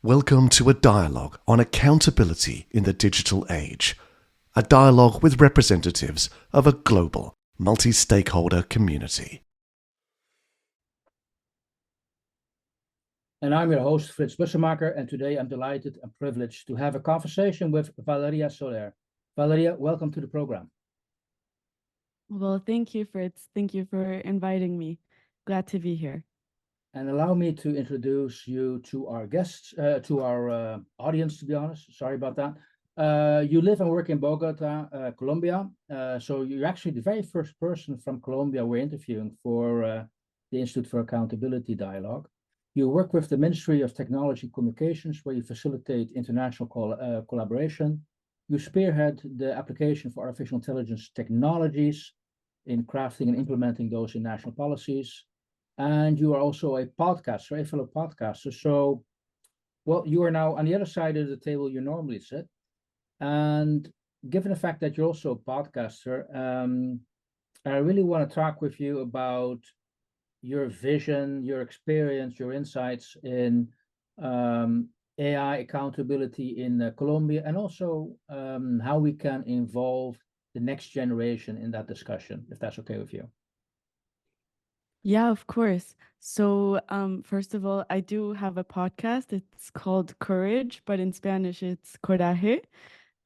Welcome to a dialogue on accountability in the digital age. A dialogue with representatives of a global, multi-stakeholder community. And I'm your host, Frits Bussemaker, and today I'm delighted and privileged to have a conversation with Valeria Soler. Valeria, welcome to the program. Well, thank you, Fritz. Thank you for inviting me. Glad to be here. And allow me to introduce you to our guests, to our audience, to be honest. Sorry about that. You live and work in Bogota, Colombia. So you're actually the very first person from Colombia we're interviewing for the Institute for Accountability Dialogue. You work with the Ministry of Technology Communications, where you facilitate international collaboration. You spearhead the application for artificial intelligence technologies in crafting and implementing those in national policies. And you are also a podcaster, a fellow podcaster. So, well, you are now on the other side of the table you normally sit. And given the fact that you're also a podcaster, I really want to talk with you about your vision, your experience, your insights in AI accountability in Colombia, and also how we can involve the next generation in that discussion, if that's okay with you. Yeah, of course. So, first of all, I do have a podcast. It's called Courage, but in Spanish, it's Coraje.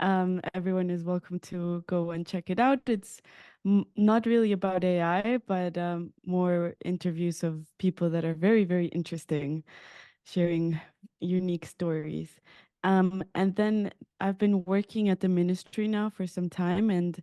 Everyone is welcome to go and check it out. It's not really about AI, but more interviews of people that are very, very interesting, sharing unique stories. And then I've been working at the ministry now for some time, and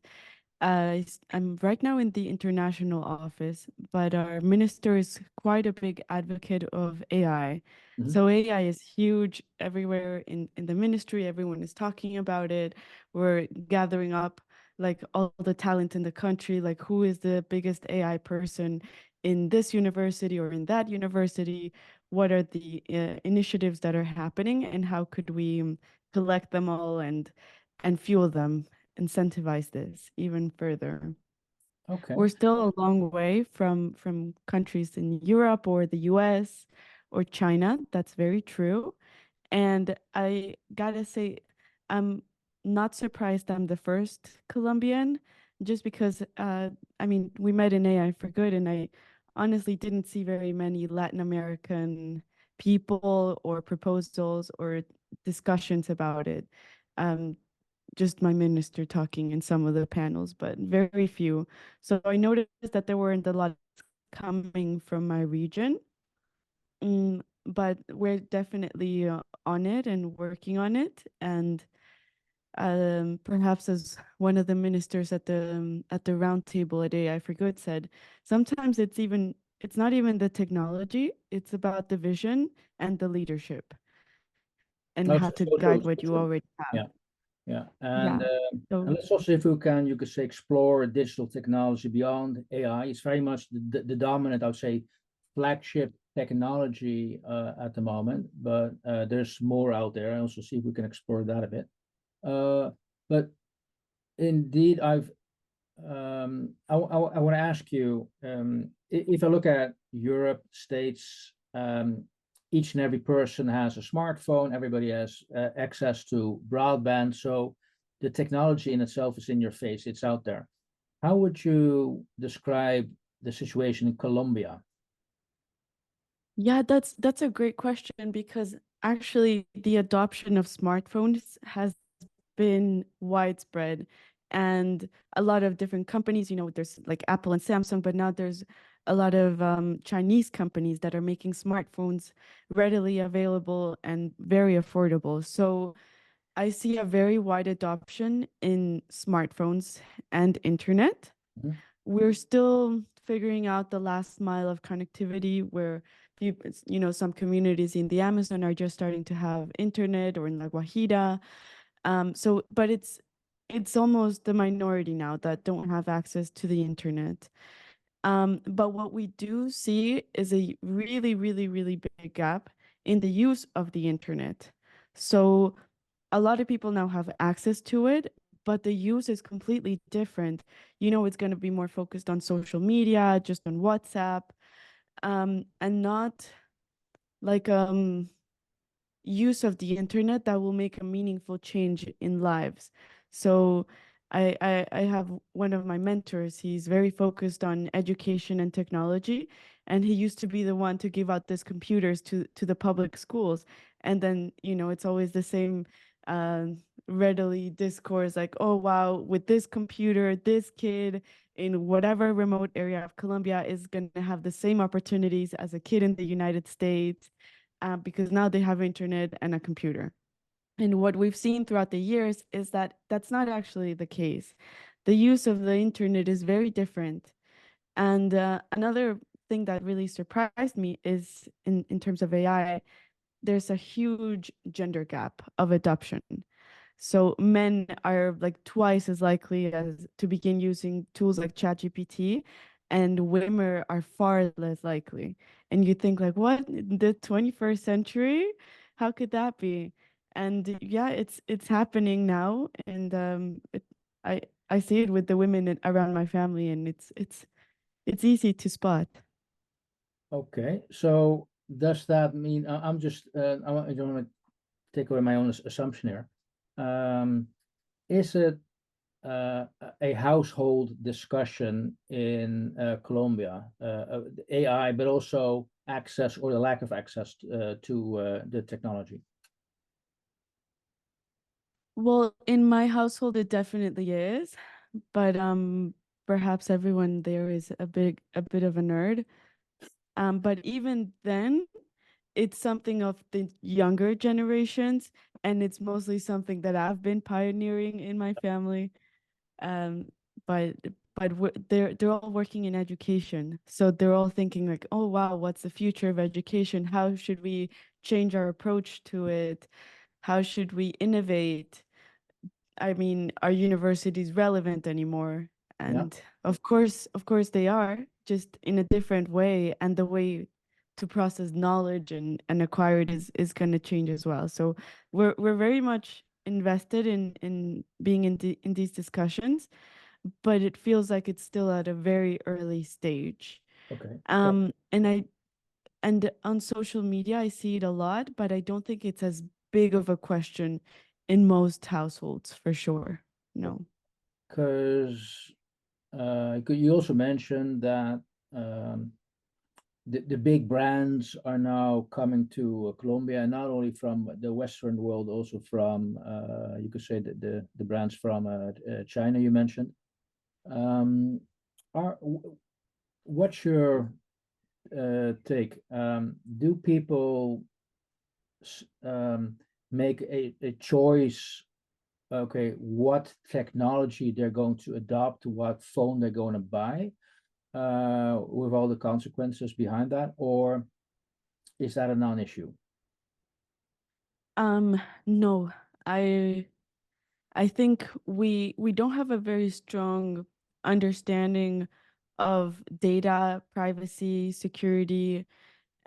I'm right now in the international office, but our minister is quite a big advocate of AI. Mhm. So AI is huge everywhere in the ministry. Everyone is talking about it. We're gathering up like all the talent in the country, like who is the biggest AI person in this university or in that university? What are the initiatives that are happening, and how could we collect them all and fuel them, incentivize this even further? Okay. We're still a long way from countries in Europe or the US or China. That's very true. And I gotta say, I'm not surprised I'm the first Colombian, just because I mean, we met in AI for Good, and I honestly didn't see very many Latin American people or proposals or discussions about it. Um, just my minister talking in some of the panels, but very few. So I noticed that there weren't a lot coming from my region. But we're definitely on it and working on it. And perhaps as one of the ministers at the round table at AI for Good said, sometimes it's not even the technology, it's about the vision and the leadership and No, how so, to so true, guide so what you true. already have. Yeah, yeah. Yeah. And So let's also, if we can, you could say, explore digital technology beyond AI. It's very much the dominant, I would say, flagship technology at the moment, but there's more out there. I also see if we can explore that a bit. But indeed, I want to ask you, if I look at Europe, States, each and every person has a smartphone, everybody has access to broadband, so the technology in itself is in your face, it's out there. How would you describe the situation in Colombia? yeah, that's a great question, because actually the adoption of smartphones has been widespread, and a lot of different companies, there's like Apple and Samsung, but now there's a lot of Chinese companies that are making smartphones readily available and very affordable. So I see a very wide adoption in smartphones and internet. Mhm. We're still figuring out the last mile of connectivity, where people, some communities in the Amazon are just starting to have internet, or in La Guajira. But it's almost the minority now that don't have access to the internet. But what we do see is a really, really, really big gap in the use of the internet. So a lot of people now have access to it, but the use is completely different. It's going to be more focused on social media, just on WhatsApp, and not like use of the internet that will make a meaningful change in lives. So I have one of my mentors, he's very focused on education and technology, and he used to be the one to give out these computers to the public schools. And then, it's always the same uh, readily discourse like, oh, wow, with this computer, this kid in whatever remote area of Colombia is going to have the same opportunities as a kid in the United States, because now they have internet and a computer. And what we've seen throughout the years is that that's not actually the case. The use of the internet is very different. And another thing that really surprised me is in terms of AI, there's a huge gender gap of adoption. So men are like twice as likely as to begin using tools like ChatGPT, and women are far less likely. And you think like, what? In the 21st century? How could that be? And yeah, it's happening now, and I I see it with the women around my family, and it's easy to spot. Okay, so does that mean I'm just I don't want to take away my own assumption here. Is it a household discussion in Colombia, AI, but also access or the lack of access to the technology? Well, in my household, it definitely is, but perhaps everyone there is a bit of a nerd. But even then, it's something of the younger generations, and it's mostly something that I've been pioneering in my family. Um, but they're all working in education, so they're all thinking like, oh wow, what's the future of education? How should we change our approach to it? How should we innovate? I mean, are universities relevant anymore? Yeah. And of course they are, just in a different way, and the way to process knowledge and acquire it is going to change as well. So we're very much invested in being in these discussions, but it feels like it's still at a very early stage. Okay. And on social media, I see it a lot, but I don't think it's as big of a question in most households, for sure. No. Because you also mentioned that um, the big brands are now coming to Colombia, not only from the Western world, also from you could say the brands from China you mentioned. Um, what's your take? Do people make a choice? Okay, what technology they're going to adopt, what phone they're going to buy, with all the consequences behind that, or is that a non-issue? No, I I think we don't have a very strong understanding of data privacy, security,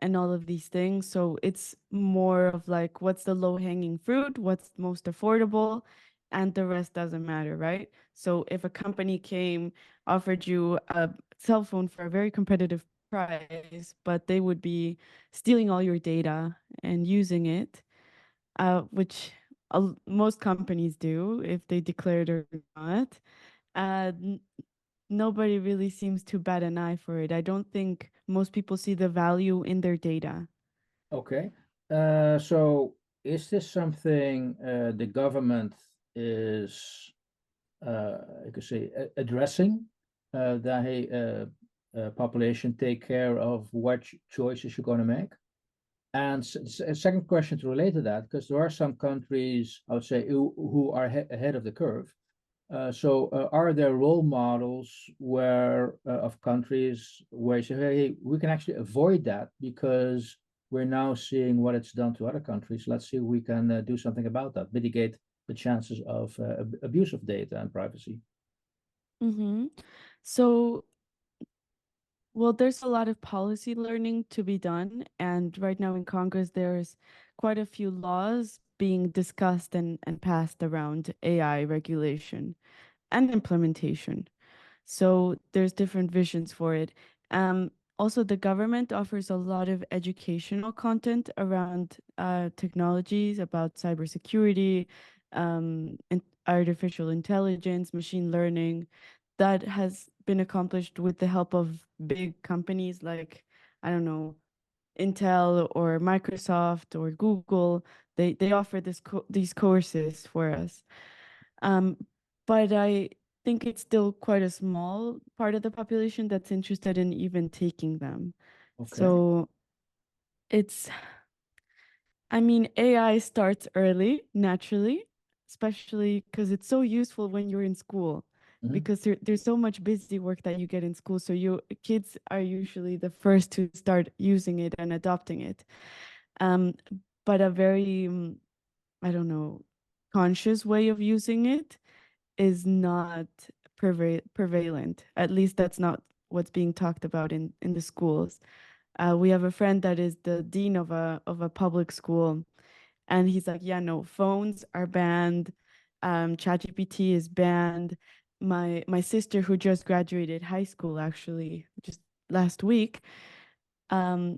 and all of these things. So it's more of like, what's the low hanging fruit, what's most affordable, and the rest doesn't matter, right? So if a company came, offered you a cell phone for a very competitive price, but they would be stealing all your data and using it, which most companies do if they declare it or not. Uh, n- Nobody really seems to bat an eye for it. I don't think most people see the value in their data. Okay, so is this something the government is, I could say, addressing, that hey, population take care of what choices you're going to make? And a second question to relate to that, because there are some countries, I would say, who are ahead of the curve. So, are there role models where of countries where you say, hey, we can actually avoid that because we're now seeing what it's done to other countries. Let's see if we can do something about that, mitigate the chances of abuse of data and privacy. Mm-hmm. So, well, there's a lot of policy learning to be done. And right now in Congress, there's quite a few laws being discussed and passed around AI regulation and implementation. So there's different visions for it. also the government offers a lot of educational content around technologies, about cybersecurity, and artificial intelligence, machine learning, that has been accomplished with the help of big companies like, I don't know, Intel or Microsoft or Google. They offer these courses for us. Um, but I think it's still quite a small part of the population that's interested in even taking them. Okay. So it's, I mean, AI starts early, naturally, especially because it's so useful when you're in school, because there's so much busy work that you get in school. So kids are usually the first to start using it and adopting it. Um, but a very, I don't know, conscious way of using it is not prevalent. At least that's not what's being talked about in the schools. We have a friend that is the dean of a public school, and he's like, yeah, no, phones are banned. ChatGPT is banned. My sister, who just graduated high school, actually just last week,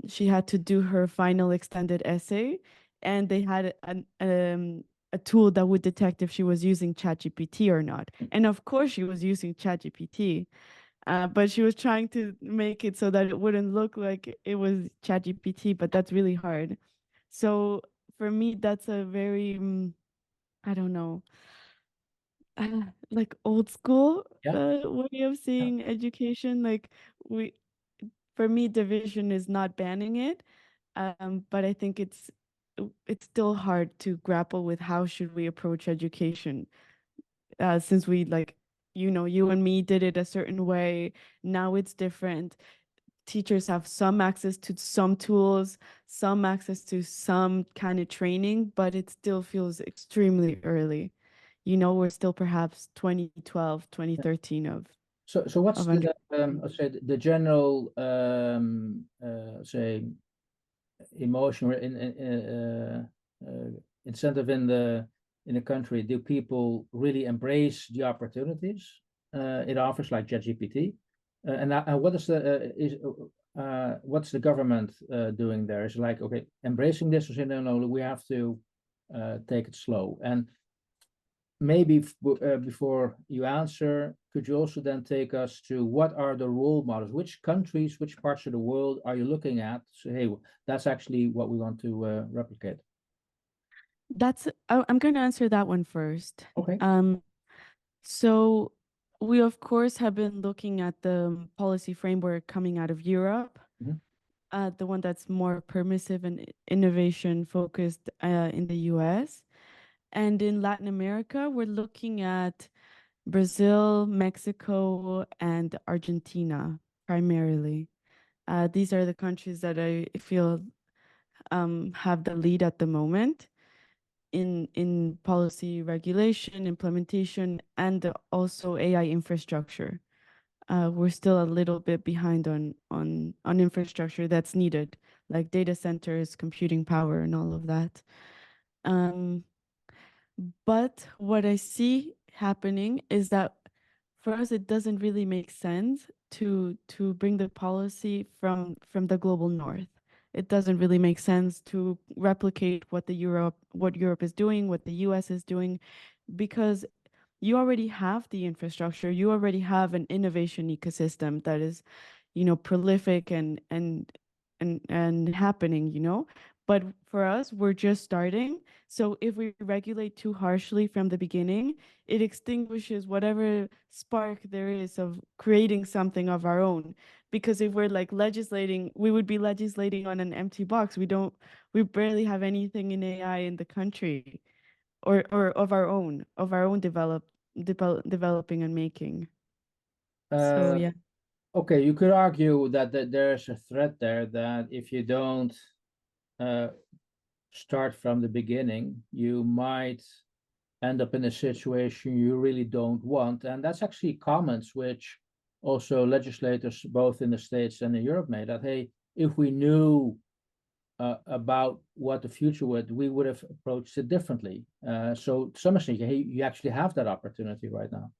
she had to do her final extended essay, and they had a tool that would detect if she was using ChatGPT or not. And of course, she was using ChatGPT, but she was trying to make it so that it wouldn't look like it was ChatGPT, but that's really hard. So for me, that's a very, I don't know, like old school way of seeing education. Like we, for me, division is not banning it, but I think it's still hard to grapple with how should we approach education, since we, like, you and me did it a certain way. Now it's different. Teachers have some access to some tools, some access to some kind of training, but it still feels extremely early. We're still perhaps 2012, 2013 So what's of the understanding. let's say the general say emotion or incentive in the country? Do people really embrace the opportunities it offers, like ChatGPT? And what is what's the government doing there? Is it like, okay, embracing this, or saying no, no, we have to take it slow? And maybe before you answer, could you also then take us to what are the role models? Which countries, which parts of the world are you looking at? So, hey, that's actually what we want to replicate. I'm going to answer that one first. Okay. So we, of course, have been looking at the policy framework coming out of Europe, the one that's more permissive and innovation focused in the US. And in Latin America, we're looking at Brazil, Mexico, and Argentina primarily. These are the countries that I feel have the lead at the moment in policy regulation, implementation, and also AI infrastructure. We're still a little bit behind on infrastructure that's needed, like data centers, computing power, and all of that. But what I see happening is that for us, it doesn't really make sense to bring the policy from the global north. It doesn't really make sense to replicate what Europe is doing, what the US is doing, because you already have the infrastructure, you already have an innovation ecosystem that is, prolific and happening. But for us, we're just starting. So if we regulate too harshly from the beginning, it extinguishes whatever spark there is of creating something of our own. Because if we're like legislating, we would be legislating on an empty box. We barely have anything in AI in the country, or of our own developing and making. So yeah. Okay, you could argue that there's a threat there, that if you don't uh, start from the beginning, you might end up in a situation you really don't want. And that's actually comments which also legislators both in the States and in Europe made, that, hey, if we knew about what the future would, we would have approached it differently. So to some extent, hey, you actually have that opportunity right now.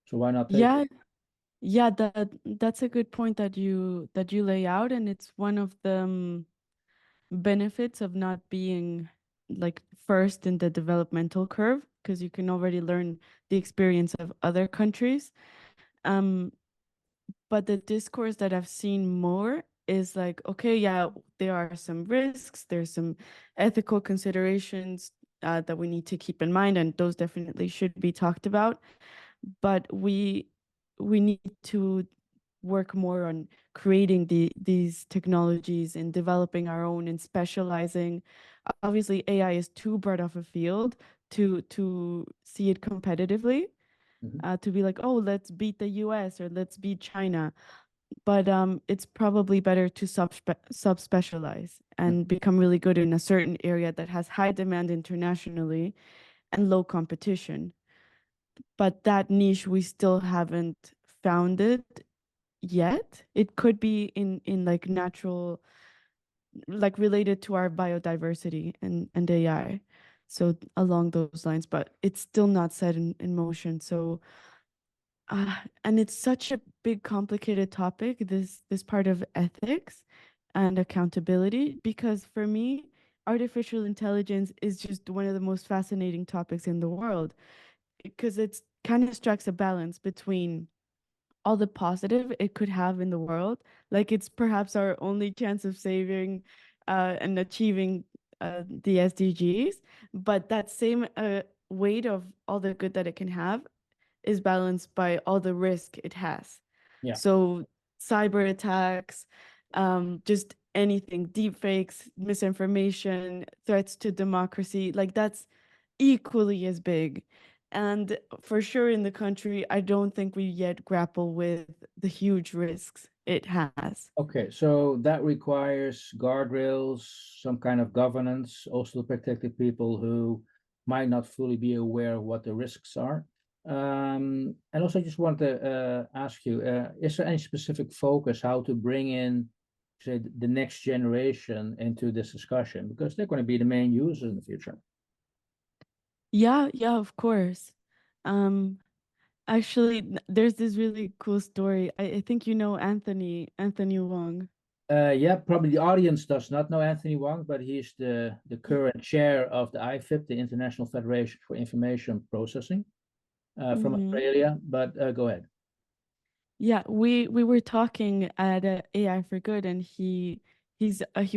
So why not take it? Yeah, Yeah, that's a good point that you lay out, and it's one of the benefits of not being like first in the developmental curve, because you can already learn the experience of other countries. Um, but the discourse that I've seen more is like, okay, yeah, there are some risks, there's some ethical considerations that we need to keep in mind, and those definitely should be talked about. But we need to work more on creating these technologies and developing our own and specializing. Obviously, AI is too broad of a field to see it competitively, Mhm. to be like, oh, let's beat the US or let's beat China. But it's probably better to subspecialize and Mhm. become really good in a certain area that has high demand internationally and low competition. But that niche, we still haven't found it yet. It could be in like natural, like related to our biodiversity and AI. So along those lines, but it's still not set in motion. So and it's such a big, complicated topic, this part of ethics and accountability, because for me, artificial intelligence is just one of the most fascinating topics in the world, because it's kind of strikes a balance between all the positive it could have in the world. Like it's perhaps our only chance of saving and achieving the SDGs, but that same weight of all the good that it can have is balanced by all the risk it has. Yeah. So cyber attacks, just anything, deep fakes, misinformation, threats to democracy, like that's equally as big. And for sure in the country, I don't think we yet grapple with the huge risks it has. Okay, so that requires guardrails, some kind of governance, also to protect the people who might not fully be aware of what the risks are. And also, I just want to ask you, is there any specific focus how to bring in, say, the next generation into this discussion? Because they're going to be the main users in the future. Yeah, yeah, of course. Um, Actually, there's this really cool story. I think you know Anthony Wong. Yeah, probably the audience does not know Anthony Wong, but he's the current chair of the IFIP, the International Federation for Information Processing, from Hmm. Australia. But go ahead. Yeah, we were talking at AI for Good, and he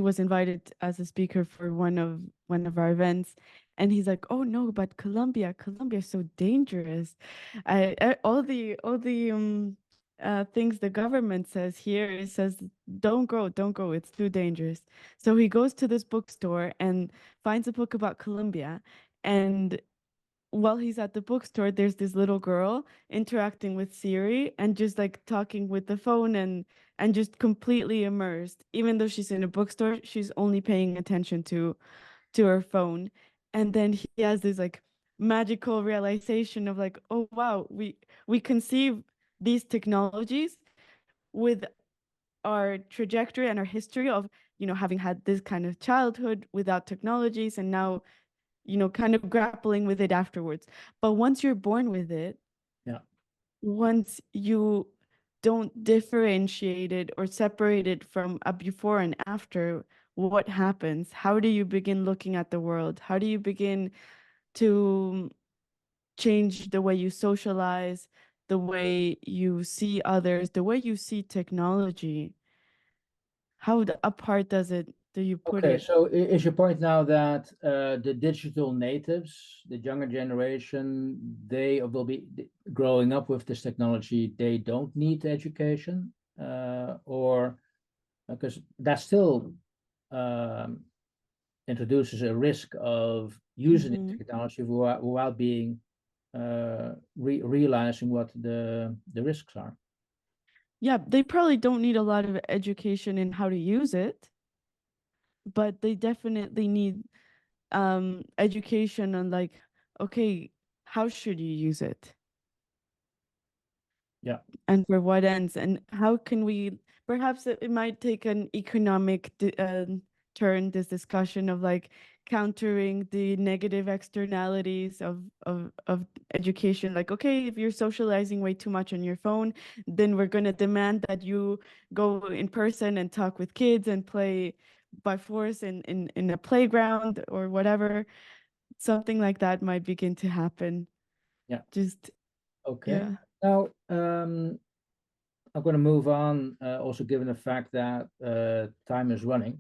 was invited as a speaker for one of our events, and he's like, "Oh no, but Colombia is so dangerous. All the things the government says here, it says don't go, it's too dangerous." So he goes to this bookstore and finds a book about Colombia, and while he's at the bookstore, there's this little girl interacting with Siri and just like talking with the phone and just completely immersed. Even though she's in a bookstore, she's only paying attention to her phone. And then he has this like magical realization of like, oh wow, we conceive these technologies with our trajectory and our history of, having had this kind of childhood without technologies, and now kind of grappling with it afterwards. But once you're born with it, Yeah. once you don't differentiate it or separate it from a before and after, what happens? How do you begin looking at the world? How do you begin to change the way you socialize, the way you see others, the way you see technology? How apart do you put Okay, it? so is your point now that the digital natives, the younger generation, they will be growing up with this technology, they don't need education, or because that still um, introduces a risk of using the Mhm. technology without being realizing what the risks are. Yeah, they probably don't need a lot of education in how to use it, but they definitely need education on like, okay, how should you use it Yeah. and for what ends, and how can we, perhaps it might take an economic turn, this discussion of like, countering the negative externalities of education. Like, okay, if you're socializing way too much on your phone, then we're going to demand that you go in person and talk with kids and play by force in a playground or whatever. Something like that might begin to happen. Yeah. Just, Okay. yeah. Now, I'm going to move on, also given the fact that time is running.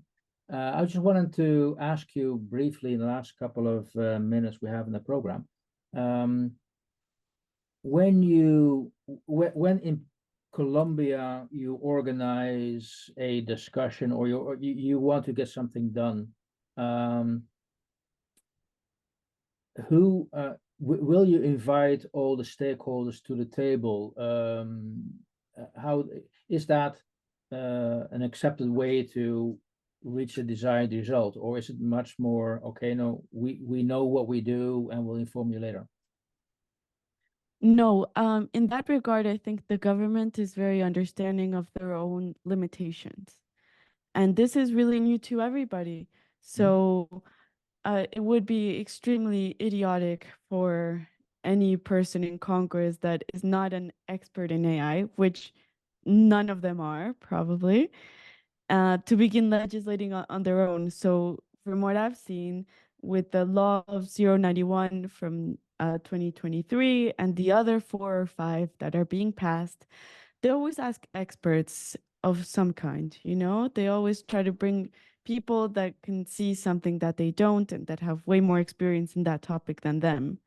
I just wanted to ask you briefly in the last couple of minutes we have in the program. When in Colombia you organize a discussion or you want to get something done, who will you invite all the stakeholders to the table? How is that an accepted way to reach a desired result, or is it much more okay? No, we know what we do, and we'll inform you later. No, in that regard, I think the government is very understanding of their own limitations. And this is really new to everybody. So it would be extremely idiotic for any person in Congress that is not an expert in AI, which none of them are probably, to begin legislating on their own. So from what I've seen, with the law of 091 from 2023 and the other 4 or 5 that are being passed, they always ask experts of some kind, you know? They always try to bring people that can see something that they don't and that have way more experience in that topic than them.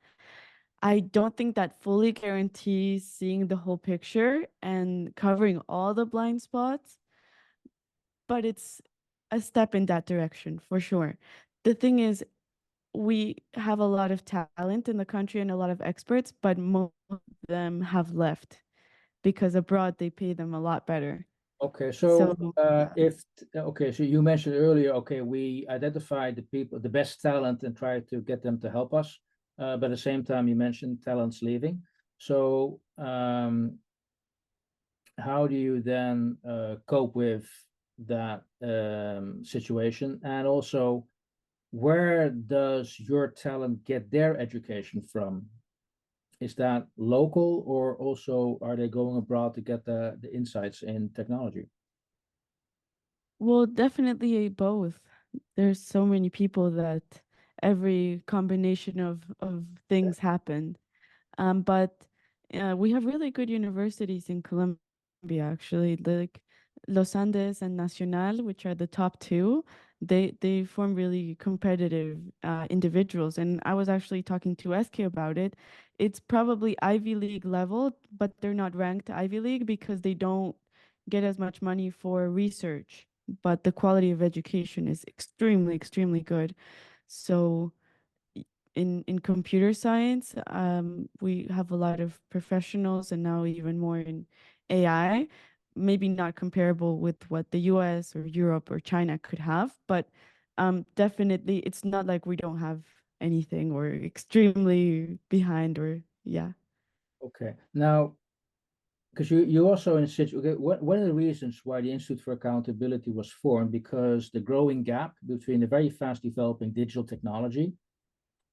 I don't think that fully guarantees seeing the whole picture and covering all the blind spots, but it's a step in that direction for sure. The thing is, we have a lot of talent in the country and a lot of experts, but most of them have left because abroad they pay them a lot better. Okay, So so yeah. so you mentioned earlier, okay, we identified the people, the best talent, and try to get them to help us. But at the same time, you mentioned talents leaving. So how do you then cope with that situation? And also, where does your talent get their education from? Is that local, or also are they going abroad to get the insights in technology? Well, definitely both. There's so many people that every combination of things happened. But we have really good universities in Colombia, actually, like Los Andes and Nacional, which are the top two. They form really competitive individuals. And I was actually talking to SK about it. It's probably Ivy League level, but they're not ranked Ivy League because they don't get as much money for research. But the quality of education is extremely, extremely good. So in computer science, we have a lot of professionals and now even more in AI, maybe not comparable with what the US or Europe or China could have, but definitely it's not like we don't have anything or extremely behind or yeah. Okay. Now, because you also in situ, okay, one of the reasons why the Institute for Accountability was formed, because the growing gap between the very fast developing digital technology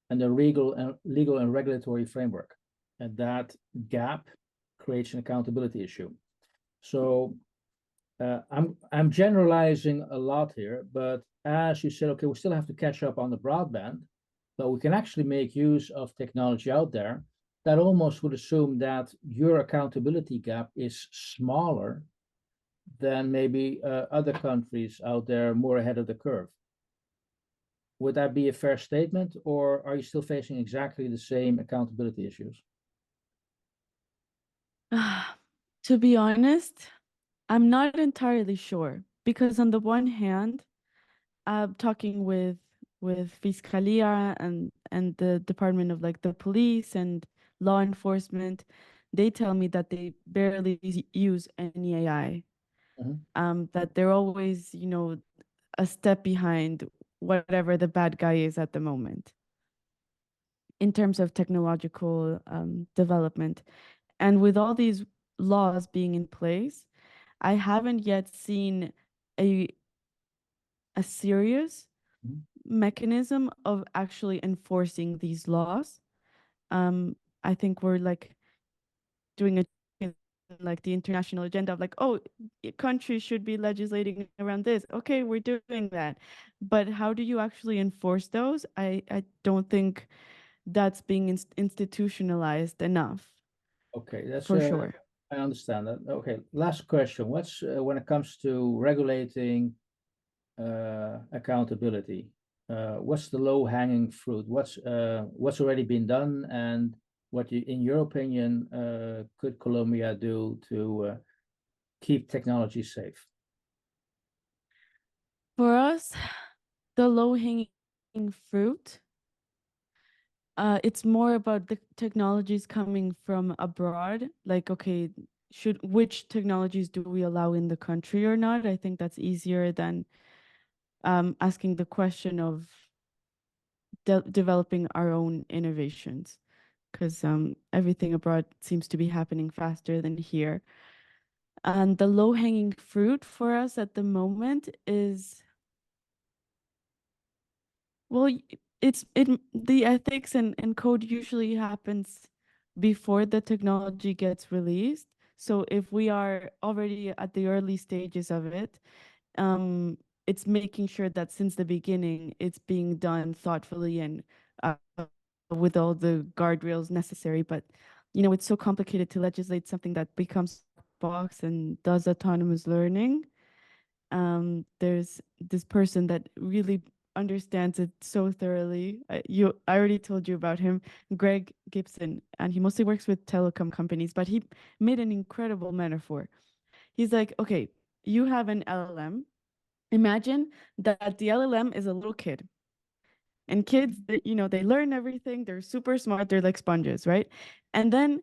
and the legal and regulatory framework, and that gap creates an accountability issue. So I'm generalizing a lot here, but as you said, okay, we still have to catch up on the broadband, but we can actually make use of technology out there that almost would assume that your accountability gap is smaller than maybe other countries out there more ahead of the curve. Would that be a fair statement, or are you still facing exactly the same accountability issues? To be honest, I'm not entirely sure because on the one hand, talking with Fiscalia and the Department of like the police and law enforcement, they tell me that they barely use any AI. That they're always, you know, a step behind whatever the bad guy is at the moment in terms of technological development. And with all these laws being in place, I haven't yet seen a a serious mechanism of actually enforcing these laws. I think we're like doing a like the international agenda of like, oh, countries should be legislating around this. Okay, we're doing that. But how do you actually enforce those? I don't think that's being institutionalized enough, Okay, that's for sure. I understand that. Okay, last question. What's when it comes to regulating accountability? What's the low-hanging fruit? What's already been done, and what you, in your opinion, could Colombia do to keep technology safe? For us, the low-hanging fruit, it's more about the technologies coming from abroad. Like, okay, which technologies do we allow in the country or not? I think that's easier than asking the question of developing our own innovations, because everything abroad seems to be happening faster than here. And the low-hanging fruit for us at the moment is, well, the ethics and code usually happens before the technology gets released. So if we are already at the early stages of it, it's making sure that since the beginning it's being done thoughtfully and with all the guardrails necessary. But it's so complicated to legislate something that becomes box and does autonomous learning. There's this person that really understands it so thoroughly. I already told you about him, Greg Gibson, and he mostly works with telecom companies, but he made an incredible metaphor. He's like, okay, you have an LLM. Imagine that the LLM is a little kid. And kids, they learn everything. They're super smart. They're like sponges, right? And then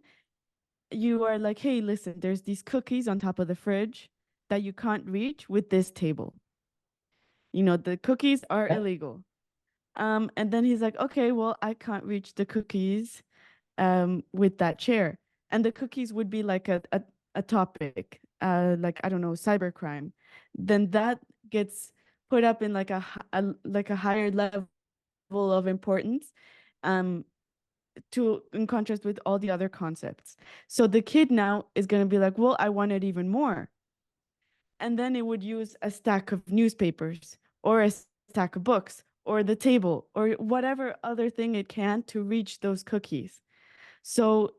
you are like, hey, listen, there's these cookies on top of the fridge that you can't reach with this table. The cookies are Yeah. illegal. And then he's like, okay, well, I can't reach the cookies with that chair. And the cookies would be like a topic, like, I don't know, cybercrime. Then that gets put up in like a higher level of importance, um, in contrast with all the other concepts. So the kid now is going to be like, well, I want it even more. And then it would use a stack of newspapers or a stack of books or the table or whatever other thing it can to reach those cookies. So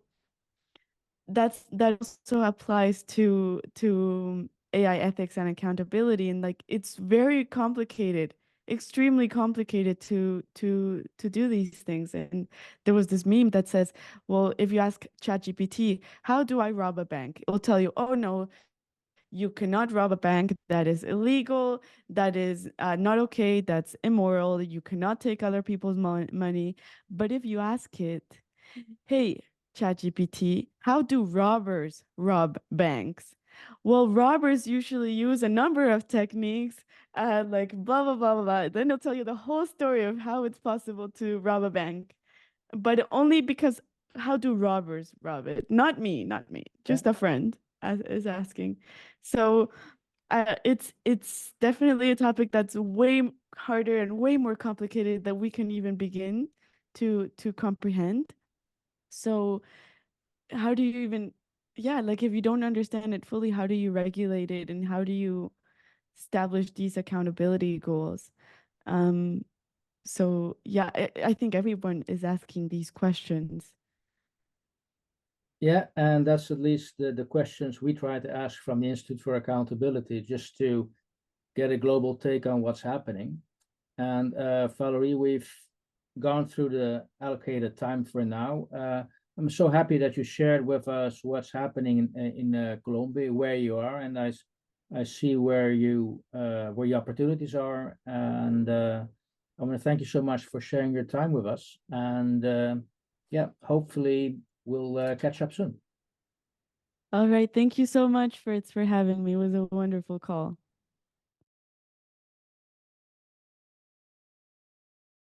that also applies to AI ethics and accountability, and like it's very complicated, extremely complicated to do these things. And there was this meme that says, well, if you ask ChatGPT, how do I rob a bank? It will tell you, oh no, you cannot rob a bank. That is illegal. That is not okay. That's immoral. You cannot take other people's money. But if you ask it, hey, ChatGPT, how do robbers rob banks? Well, robbers usually use a number of techniques, like blah, blah, blah, blah, blah. Then they'll tell you the whole story of how it's possible to rob a bank, but only because how do robbers rob it? Not me, just a friend is asking. So it's definitely a topic that's way harder and way more complicated than we can even begin to comprehend. So how do you even, yeah, like if you don't understand it fully, how do you regulate it and how do you establish these accountability goals? So yeah, I think everyone is asking these questions. Yeah, and that's at least the questions we try to ask from the Institute for Accountability, just to get a global take on what's happening. And Valerie, we've gone through the allocated time for now. I'm so happy that you shared with us what's happening in Colombia, where you are, and I see where your opportunities are. And I want to thank you so much for sharing your time with us. And yeah, hopefully we'll catch up soon. All right, thank you so much for having me. It was a wonderful call.